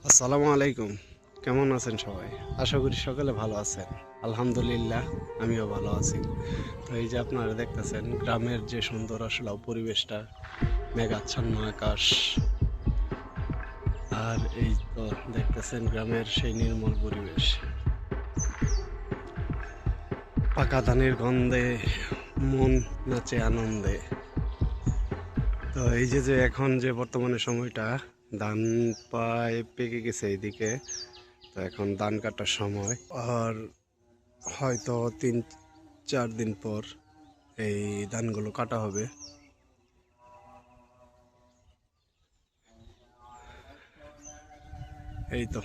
আসসালামু আলাইকুম। কেমন আছেন সবাই? আশা করি সকলে ভালো আছেন। আলহামদুলিল্লাহ আমিও ভালো আছি। তো এই যে আপনারা দেখতেছেন গ্রামের যে সুন্দর আসলে পরিবেশটা, মেঘাচ্ছন্ন আকাশ, আর এই তো দেখতেছেন গ্রামের সেই নির্মল পরিবেশ। পাকা ধানের গন্ধে মন নাচে আনন্দে। তো এই যে এখন যে বর্তমানে সময়টা ধান প্রায় পেকে গেছে এইদিকে, তো এখন ধান কাটার সময়। আর হয়তো 3-4 দিন পর এই ধানগুলো কাটা হবে। এই তো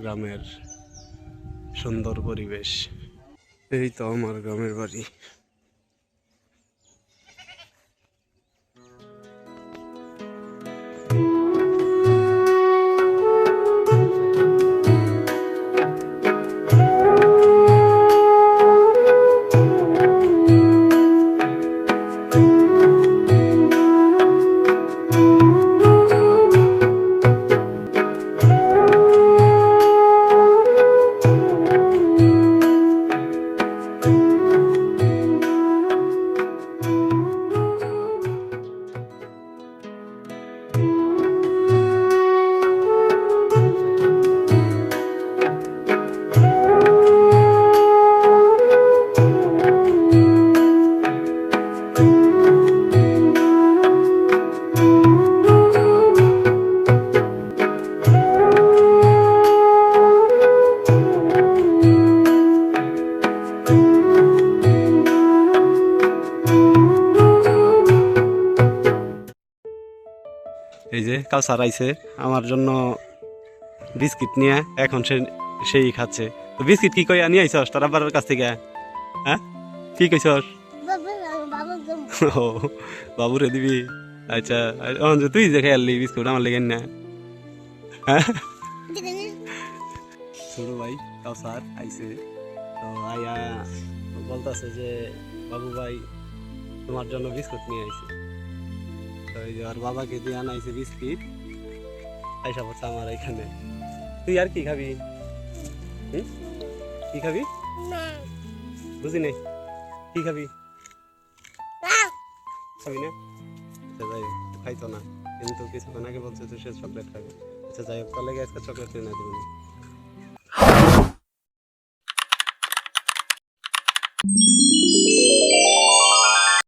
গ্রামের সুন্দর পরিবেশ। এই তো আমার গ্রামের বাড়ি। এই যে কাউসার আইছে আমার জন্য বিস্কিট নিয়ে, এখন সেই খাচ্ছে। তো বিস্কিট কি কই আনি আইছস তোর আব্বার কাছ থেকে? হ্যাঁ, কি কইছস? ও, বাবুরে দিবি? আচ্ছা, তুই যে খেয়ালি বিস্কুট আমার লেগেন না। হ্যাঁ, ছোট ভাই কাউসার আইছে। তো আয়া বলতেছে যে বাবু ভাই তোমার জন্য বিস্কুট নিয়ে আইছে। তো এই যে আর বাবাকে দিয়ে আনাইছে বিস্কিট, আইসা পড়ছে আমার এখানে। তুই আর কি খাবি? কি খাবি? বুঝি নাই, কি খাবি? খাবি না? আচ্ছা যাই হোক, খাইতো না, কিন্তু কিছুক্ষণ আগে বলছে তো সে চকলেট খাবে। আচ্ছা যাই হোক, তাহলে আজকে চকলেট কিনে দেবেন।